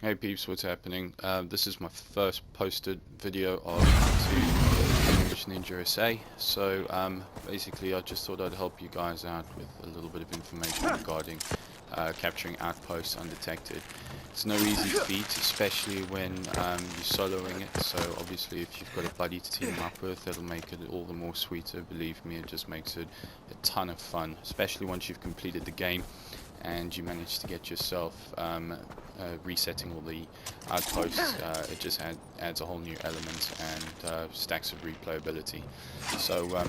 Hey peeps, what's happening? This is my first posted video of how to English Ninja USA. So basically I just thought I'd help you guys out with a little bit of information regarding capturing outposts undetected. It's no easy feat, especially when you're soloing it, so obviously if you've got a buddy to team up with, it'll make it all the more sweeter. Believe me, it just makes it a ton of fun, especially once you've completed the game and you manage to get yourself resetting all the outposts. It just adds a whole new element and stacks of replayability. So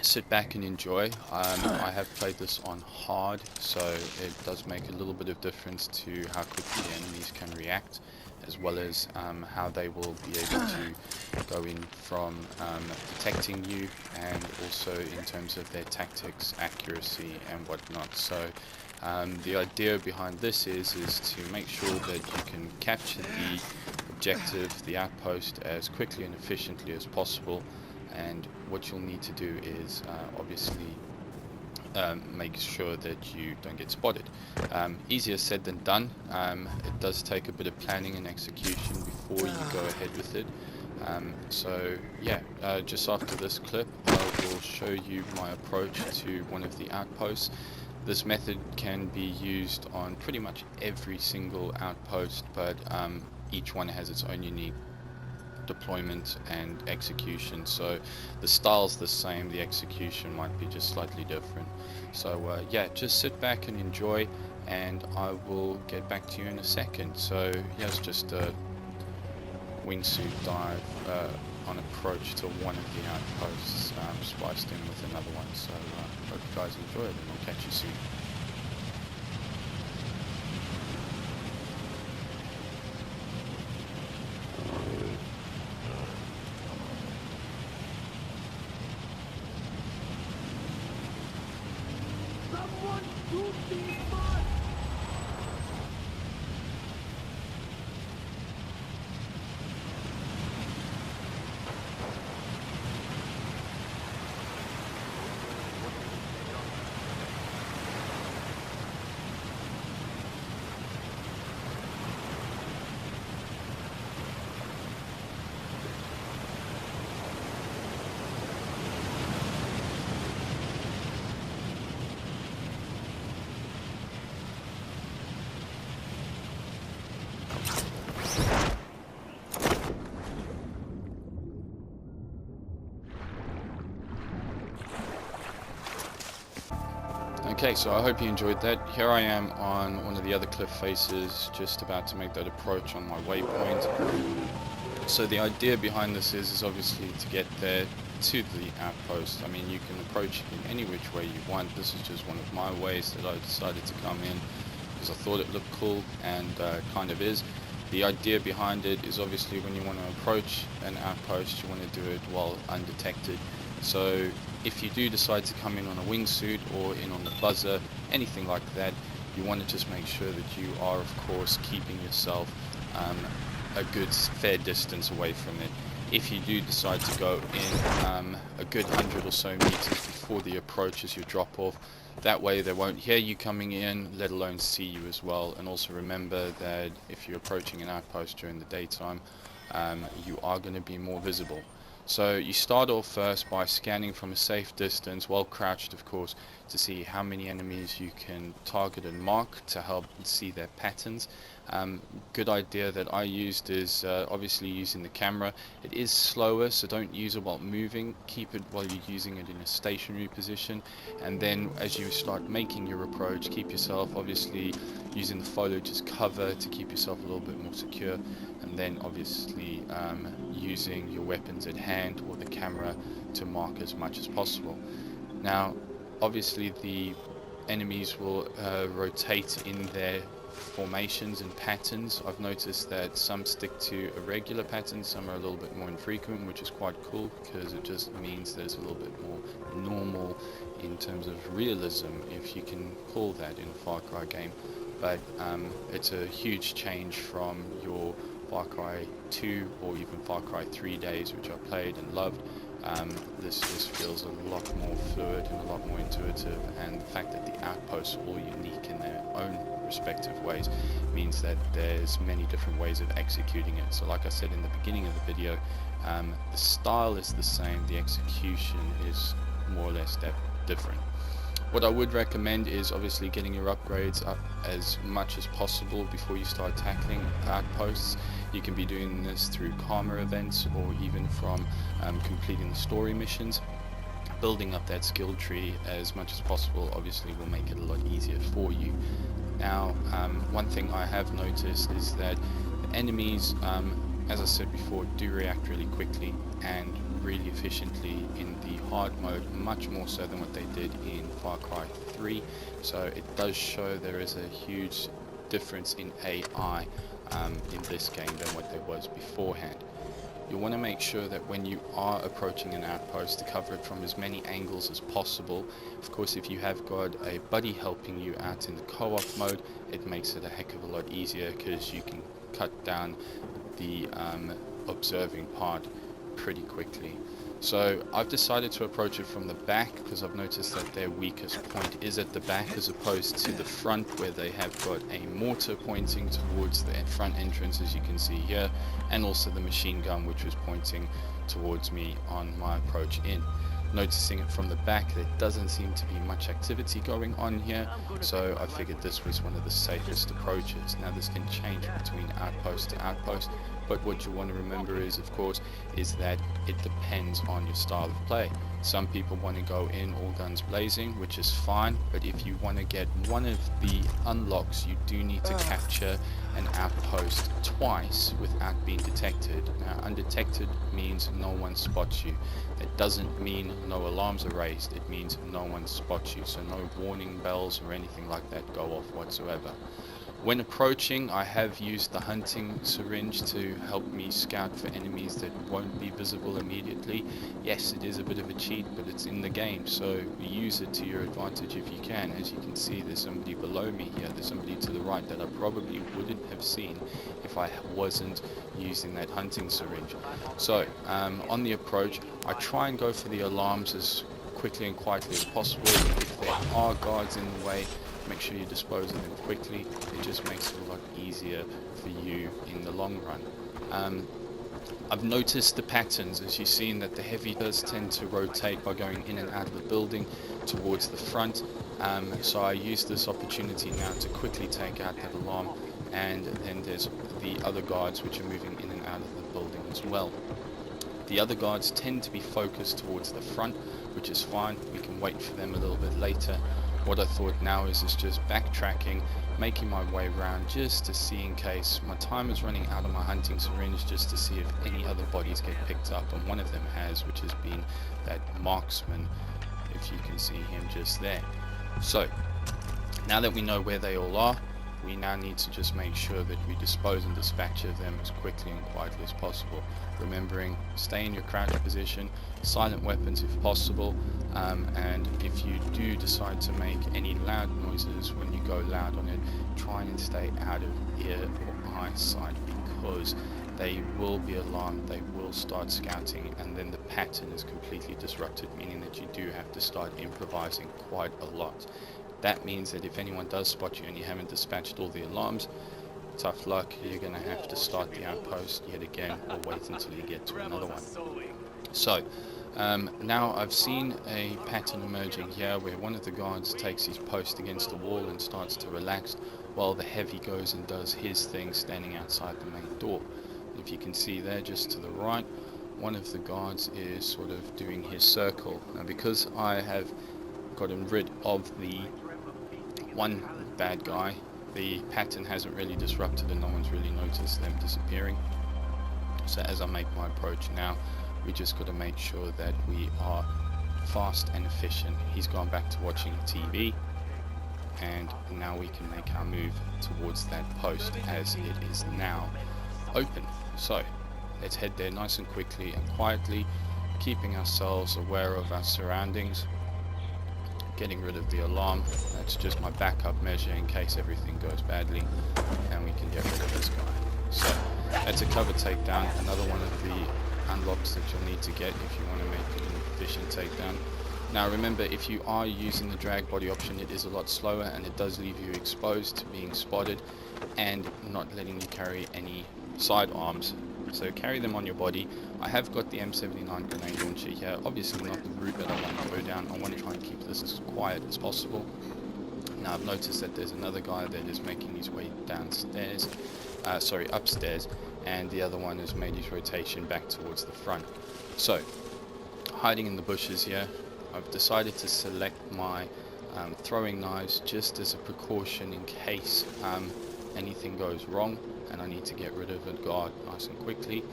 sit back and enjoy. I have played this on hard, so it does make a little bit of difference to how quickly the enemies can react, as well as how they will be able to go in from detecting you, and also in terms of their tactics, accuracy and whatnot. So the idea behind this is to make sure that you can capture the objective, the outpost, as quickly and efficiently as possible. And what you'll need to do is obviously make sure that you don't get spotted. Easier said than done. It does take a bit of planning and execution before you go ahead with it. So yeah, just after this clip I will show you my approach to one of the outposts. This method can be used on pretty much every single outpost, but each one has its own unique deployment and execution. So the style's the same, the execution might be just slightly different. So yeah, just sit back and enjoy, and I will get back to you in a second. So yeah, it's just a wingsuit dive on approach to one of the outposts, spliced in with another one. So hope you guys enjoy it, and I'll catch you soon. Someone shoot these bots! Okay, so I hope you enjoyed that. Here I am on one of the other cliff faces, just about to make that approach on my waypoint. So the idea behind this is obviously to get there to the outpost. I mean, you can approach it in any which way you want. This is just one of my ways that I decided to come in because I thought it looked cool, and kind of is. The idea behind it is obviously when you want to approach an outpost, you want to do it while undetected. So if you do decide to come in on a wingsuit or in on the buzzer, anything like that, you want to just make sure that you are, of course, keeping yourself a good fair distance away from it. If you do decide to go in a good 100 or so meters before the approach as your drop off, that way they won't hear you coming in, let alone see you as well. And also remember that if you're approaching an outpost during the daytime, you are going to be more visible. So you start off first by scanning from a safe distance, well crouched of course, to see how many enemies you can target and mark to help see their patterns. Good idea that I used is obviously using the camera. It is slower, so don't use it while moving. Keep it while you're using it in a stationary position, and then as you start making your approach, keep yourself obviously using the foliage as cover to keep yourself a little bit more secure, and then obviously using your weapons at hand or the camera to mark as much as possible. Now obviously the enemies will rotate in their formations and patterns. I've noticed that some stick to a regular pattern, some are a little bit more infrequent, which is quite cool because it just means that it's a little bit more normal in terms of realism, if you can call that in a FarCry game. But it's a huge change from your FarCry 2 or even FarCry 3 days, which I played and loved. this feels a lot more fluid and a lot more intuitive, and the fact that the outposts are all unique in their own respective ways means that there's many different ways of executing it. So like I said in the beginning of the video, the style is the same, the execution is more or less different. What I would recommend is obviously getting your upgrades up as much as possible before you start tackling outposts. You can be doing this through karma events, or even from completing the story missions. Building up that skill tree as much as possible obviously will make it a lot easier for you. Now, one thing I have noticed is that the enemies, as I said before, do react really quickly and really efficiently in the hard mode, much more so than what they did in FarCry 3. So it does show there is a huge difference in AI in this game than what there was beforehand. You want to make sure that when you are approaching an outpost, to cover it from as many angles as possible. Of course, if you have got a buddy helping you out in the co-op mode, it makes it a heck of a lot easier, because you can cut down the observing part pretty quickly. So I've decided to approach it from the back, because I've noticed that their weakest point is at the back as opposed to the front, where they have got a mortar pointing towards the front entrance, as you can see here, and also the machine gun which was pointing towards me on my approach in. Noticing it from the back, there doesn't seem to be much activity going on here, so I figured this was one of the safest approaches. Now this can change between outpost to outpost, but what you want to remember is, of course, is that it depends on your style of play. Some people want to go in all guns blazing, which is fine, but if you want to get one of the unlocks, you do need to capture an outpost twice without being detected. Now, undetected means no one spots you. It doesn't mean no alarms are raised, it means no one spots you, so no warning bells or anything like that go off whatsoever. When approaching, I have used the hunting syringe to help me scout for enemies that won't be visible immediately. Yes, it is a bit of a cheat, but it's in the game, so use it to your advantage if you can. As you can see, there's somebody below me here, there's somebody to the right that I probably wouldn't have seen if I wasn't using that hunting syringe. So, on the approach, I try and go for the alarms as quickly and quietly as possible. If there are guards in the way, make sure you dispose of them quickly. It just makes it a lot easier for you in the long run. I've noticed the patterns, as you've seen, that the heavy does tend to rotate by going in and out of the building towards the front. So I use this opportunity now to quickly take out that alarm, and then there's the other guards which are moving in and out of the building as well. The other guards tend to be focused towards the front, which is fine. We can wait for them a little bit later. What I thought now is just backtracking, making my way around just to see, in case my time is running out of my hunting syringe, just to see if any other bodies get picked up, and one of them has, which has been that marksman, if you can see him just there. So now that we know where they all are, we now need to just make sure that we dispose and dispatch of them as quickly and quietly as possible. Remembering, stay in your crouch position, silent weapons if possible, and if you do decide to make any loud noises when you go loud on it, try and stay out of ear or eyesight, because they will be alarmed, they will start scouting, and then the pattern is completely disrupted, meaning that you do have to start improvising quite a lot. That means that if anyone does spot you and you haven't dispatched all the alarms, tough luck, you're going to have to start the outpost yet again, or wait until you get to another one. So, now I've seen a pattern emerging here where one of the guards takes his post against the wall and starts to relax, while the heavy goes and does his thing standing outside the main door. If you can see there, just to the right, one of the guards is sort of doing his circle. Now, because I have gotten rid of the one bad guy, the pattern hasn't really disrupted and no one's really noticed them disappearing. So as I make my approach now, we just got to make sure that we are fast and efficient. He's gone back to watching TV, and now we can make our move towards that post, as it is now open. So let's head there nice and quickly and quietly, keeping ourselves aware of our surroundings, getting rid of the alarm. That's just my backup measure in case everything goes badly, and we can get rid of this guy. So that's a cover takedown, another one of the unlocks that you'll need to get if you want to make it an efficient takedown. Now remember, if you are using the drag body option, it is a lot slower and it does leave you exposed to being spotted and not letting you carry any sidearms. So carry them on your body. I have got the M79 grenade launcher here, obviously not the route that I want to go down. I want to try and keep this as quiet as possible. Now I've noticed that there's another guy that is making his way downstairs, upstairs, and the other one has made his rotation back towards the front. So, hiding in the bushes here, I've decided to select my throwing knives just as a precaution in case anything goes wrong and I need to get rid of a guard nice and quickly.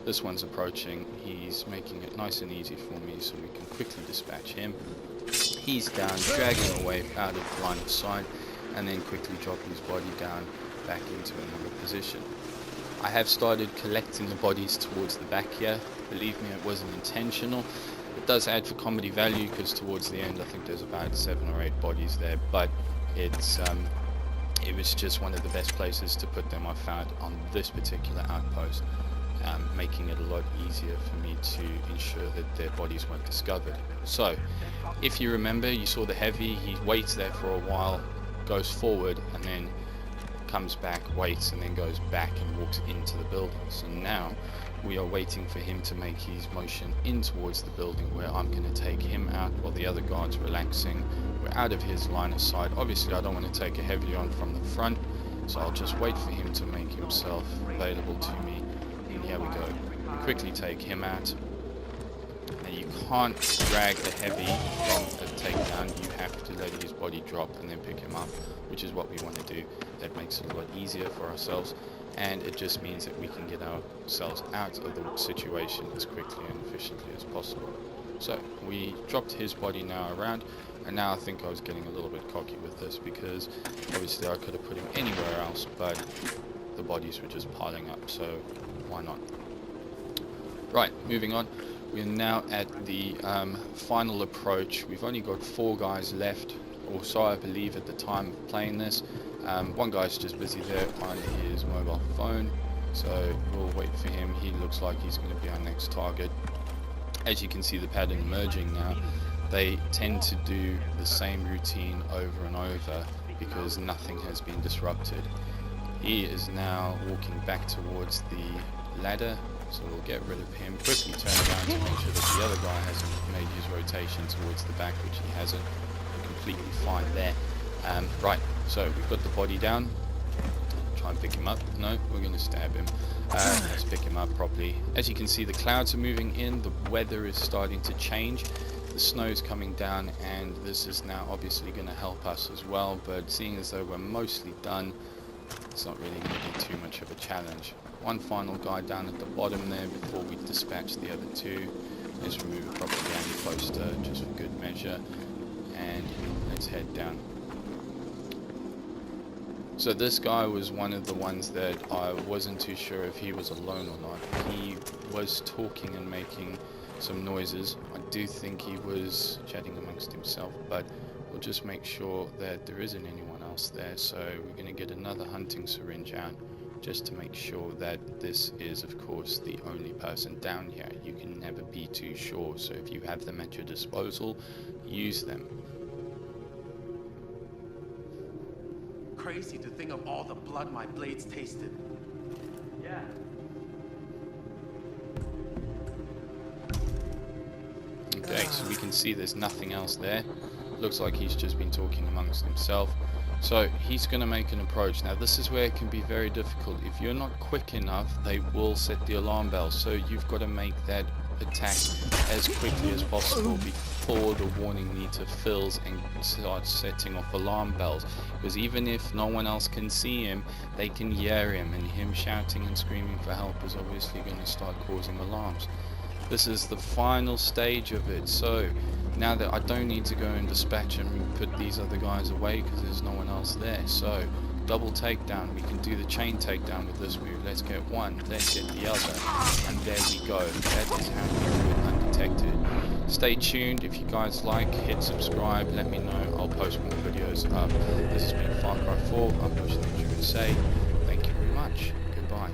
This one's approaching, he's making it nice and easy for me so we can quickly dispatch him. He's down, dragging away out of line of sight, and then quickly drop his body down back into another position. I have started collecting the bodies towards the back here. Believe me, it wasn't intentional. It does add for comedy value because towards the end I think there's about 7 or 8 bodies there, but it was just one of the best places to put them I found on this particular outpost, making it a lot easier for me to ensure that their bodies weren't discovered. So if you remember, you saw the heavy, he waits there for a while, goes forward and then comes back, waits, and then goes back and walks into the building. So now we are waiting for him to make his motion in towards the building, where I'm going to take him out while the other guard's relaxing. We're out of his line of sight. Obviously I don't want to take a heavy on from the front, so I'll just wait for him to make himself available to me, and here we go. We quickly take him out. Now you can't drag the heavy from a takedown, you have to let his body drop and then pick him up, which is what we want to do. That makes it a lot easier for ourselves, and it just means that we can get ourselves out of the situation as quickly and efficiently as possible. So we dropped his body now around, and now I think I was getting a little bit cocky with this because obviously I could have put him anywhere else, but the bodies were just piling up, so why not? Right, moving on. We're now at the final approach. We've only got 4 guys left, or so I believe at the time of playing this. One guy's just busy there on his mobile phone, so we'll wait for him. He looks like he's going to be our next target. As you can see the pattern emerging now, they tend to do the same routine over and over because nothing has been disrupted. He is now walking back towards the ladder, so we'll get rid of him, quickly turn around to make sure that the other guy hasn't made his rotation towards the back, which he hasn't. We're completely fine there. Right, so we've got the body down. Try and pick him up. No, we're going to stab him. Let's pick him up properly. As you can see, the clouds are moving in, the weather is starting to change, the snow is coming down, and this is now obviously going to help us as well, but seeing as though we're mostly done, it's not really going to be too much of a challenge. One final guy down at the bottom there before we dispatch the other 2. Let's remove a propaganda poster just for good measure, and let's head down. So this guy was one of the ones that I wasn't too sure if he was alone or not. He was talking and making some noises. I do think he was chatting amongst himself, but we'll just make sure that there isn't anyone else there. So we're going to get another hunting syringe out just to make sure that this is of course the only person down here. You can never be too sure, so if you have them at your disposal, use them. Crazy to think of all the blood my blades tasted. Yeah. Okay, so we can see there's nothing else there. Looks like he's just been talking amongst himself. So he's going to make an approach. Now this is where it can be very difficult. If you're not quick enough, they will set the alarm bell. So you've got to make that attack as quickly as possible before the warning meter fills and starts setting off alarm bells, because even if no one else can see him, they can hear him, and him shouting and screaming for help is obviously going to start causing alarms. This is the final stage of it, so now that I don't need to go and dispatch and put these other guys away because there's no one else there, so double takedown, we can do the chain takedown with this move. Let's get one, let's get the other, and there we go. That is how you do it undetected. Stay tuned. If you guys like, hit subscribe, let me know, I'll post more videos up. This has been FarCry 4, I'm pushing the USA. Thank you very much, goodbye.